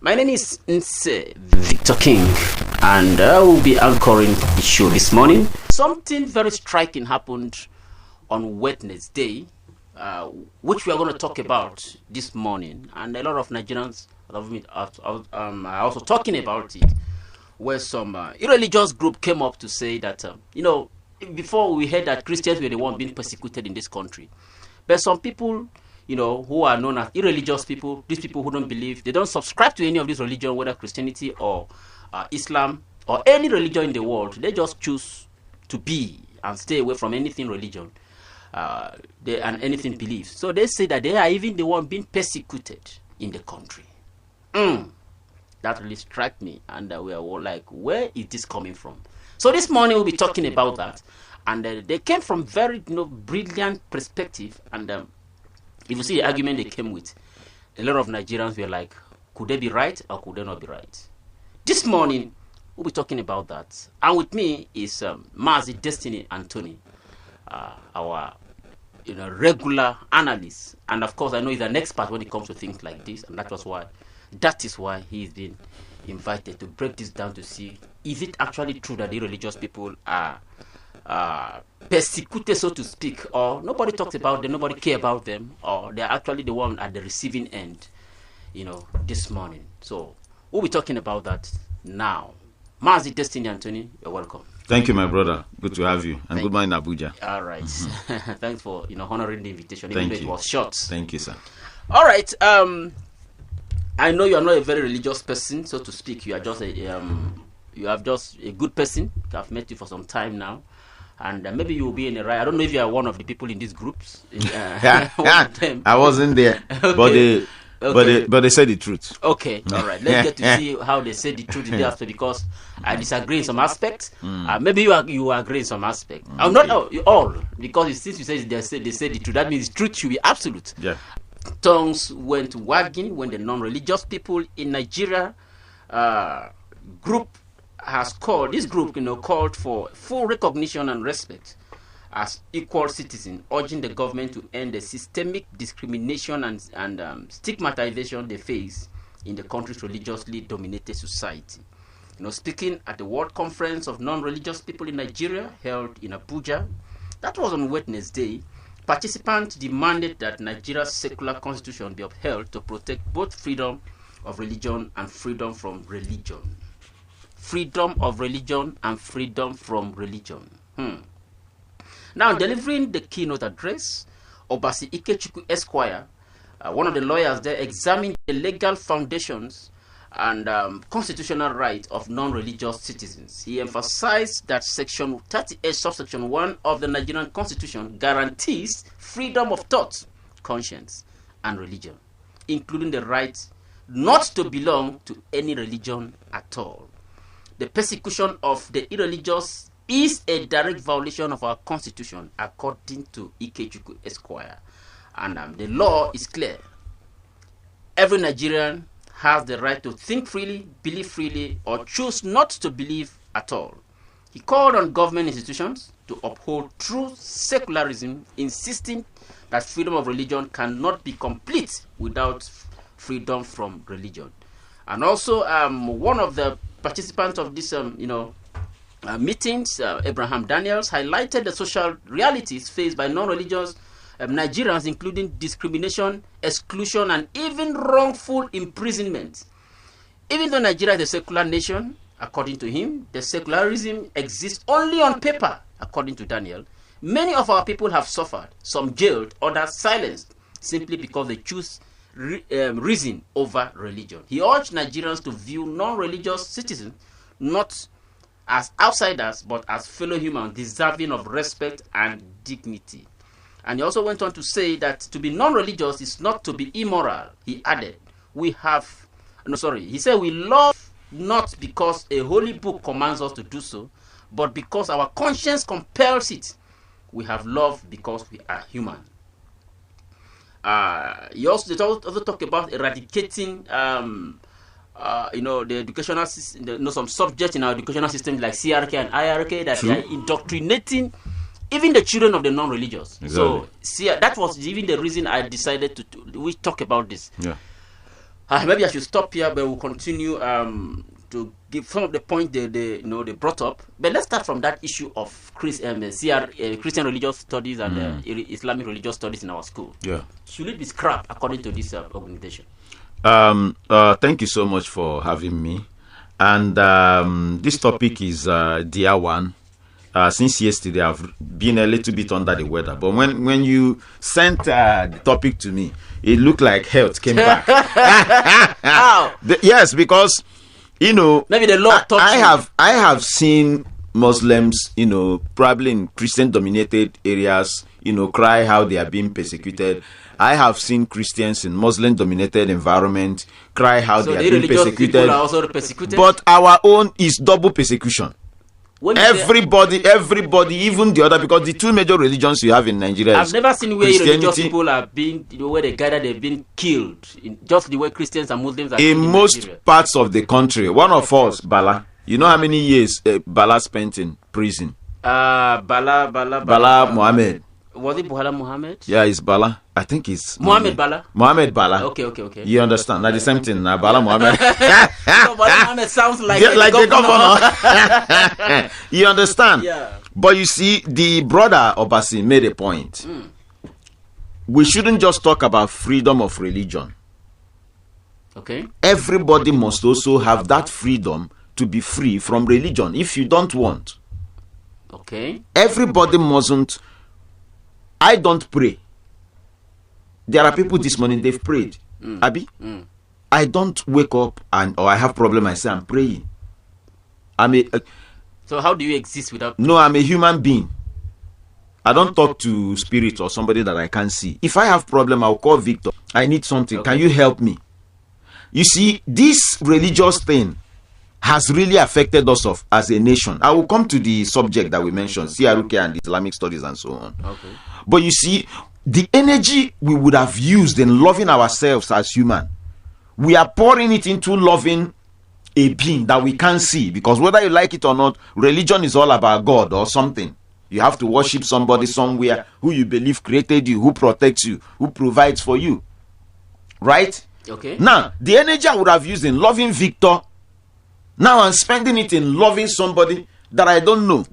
My name is Nse Victor King, and I will be anchoring the show this morning. Something very striking happened on Wednesday, which we are going to talk about this morning, and a lot of Nigerians are also talking about it, where some irreligious group came up to say that, before we heard that Christians were the ones being persecuted in this country, but some people, who are known as irreligious people, these people who don't believe, they don't subscribe to any of these religions, whether Christianity or Islam or any religion in the world. They just choose to be and stay away from anything religion and anything beliefs. So they say that they are even the one being persecuted in the country. That really struck me, and we are all like, where is this coming from? So this morning we'll be talking about that, and they came from very brilliant perspective, and if you see the argument they came with, a lot of Nigerians were like, could they be right or could they not be right? This morning, we'll be talking about that. And with me is Mazi Destiny Anthony, our regular analyst. And of course, I know he's an expert when it comes to things like this. And that is why he's been invited to break this down to see, is it actually true that the religious people are persecuted, so to speak, or nobody talks about them, nobody cares about them, or they're actually the one at the receiving end, this morning. So we'll be talking about that now. Mazi Destiny Anthony, you're welcome. Thank you, my brother. Good to have you. And good morning, Abuja. All right. Thanks for honoring the invitation, even though it was short. Thank you, sir. All right. I know you are not a very religious person, so to speak. You are just a good person. I've met you for some time now. And maybe you will be in a right. I don't know if you are one of the people in these groups. I wasn't there, okay. but they said the truth. Okay, all right. Let's get to see how they say the truth the day after, because I disagree in some aspects. Maybe you agree in some aspects. I'm not all, because since you say they say the truth, that means the truth should be absolute. Yeah. Tongues went wagging when the non-religious people in Nigeria called for full recognition and respect as equal citizens, urging the government to end the systemic discrimination and stigmatization they face in the country's religiously dominated society. Speaking at the World Conference of Non-Religious People in Nigeria held in Abuja, that was on Wednesday, participants demanded that Nigeria's secular constitution be upheld to protect both freedom of religion and freedom from religion. Freedom of religion and freedom from religion. Now, delivering the keynote address, Obasi Ikechukwu Esquire, one of the lawyers there, examined the legal foundations and constitutional rights of non-religious citizens. He emphasized that Section 38, subsection 1 of the Nigerian Constitution guarantees freedom of thought, conscience, and religion, including the right not to belong to any religion at all. The persecution of the irreligious is a direct violation of our constitution, according to Ikechukwu Esquire. And the law is clear. Every Nigerian has the right to think freely, believe freely, or choose not to believe at all. He called on government institutions to uphold true secularism, insisting that freedom of religion cannot be complete without freedom from religion. And also, one of the participants of this, meetings, Abraham Daniels, highlighted the social realities faced by non-religious Nigerians, including discrimination, exclusion, and even wrongful imprisonment. Even though Nigeria is a secular nation, according to him, the secularism exists only on paper, according to Daniel. Many of our people have suffered, some jailed, others silenced, simply because they choose reason over religion. He urged Nigerians to view non-religious citizens not as outsiders, but as fellow humans deserving of respect and dignity. And he also went on to say that to be non-religious is not to be immoral. He added, he said, we love not because a holy book commands us to do so, but because our conscience compels it. We have love because we are human. He also talk about eradicating, the educational system, some subjects in our educational system like CRK and IRK that they are indoctrinating even the children of the non-religious. Exactly. So, that was even the reason I decided we talk about this. Yeah. Maybe I should stop here, but we'll continue to give some of the points they brought up. But let's start from that issue of Christian religious studies and Islamic religious studies in our school. Yeah. Should it be scrapped according to this organization? Thank you so much for having me. And this topic is dear one. Since yesterday, I've been a little bit under the weather. But when you sent the topic to me, it looked like health came back. How? Yes, because maybe the Lord taught you. I have seen Muslims, probably in Christian-dominated areas, cry how they are being persecuted. I have seen Christians in Muslim-dominated environment cry how they are being persecuted. People are also persecuted. But our own is double persecution. Everybody, even the other, because the two major religions you have in Nigeria. I've never seen where religious people are being, where they gather, they've been killed. Just the way Christians and Muslims are in most Nigeria. Parts of the country. One of us, Bala. You know how many years Bala spent in prison? Bala Mohammed. Was it Bala Mohammed? Yeah, it's Bala. I think it's Mohammed Bala. Mohammed Bala. Okay. You understand? Now the same thing. Bala Mohammed. So Bala Mohammed sounds like the governor. You understand? Yeah. But you see, the brother Obasi made a point. We shouldn't just talk about freedom of religion. Okay. Everybody must also have that freedom to be free from religion if you don't want. Okay. Everybody mustn't. I don't pray. There are people this morning, they've prayed. Abi? I don't wake up or I have problem, I say I'm praying. So how do you exist without... No, I'm a human being. I don't talk to spirit or somebody that I can't see. If I have problem, I'll call Victor. I need something. Okay. Can you help me? You see, this religious thing has really affected us as a nation. I will come to the subject that we mentioned, CRK and Islamic studies and so on. Okay. But you see, the energy we would have used in loving ourselves as human, we are pouring it into loving a being that we can't see. Because whether you like it or not, religion is all about God or something. You have to worship somebody somewhere who you believe created you, who protects you, who provides for you. Right? Okay. Now, the energy I would have used in loving Victor, now I'm spending it in loving somebody that I don't know.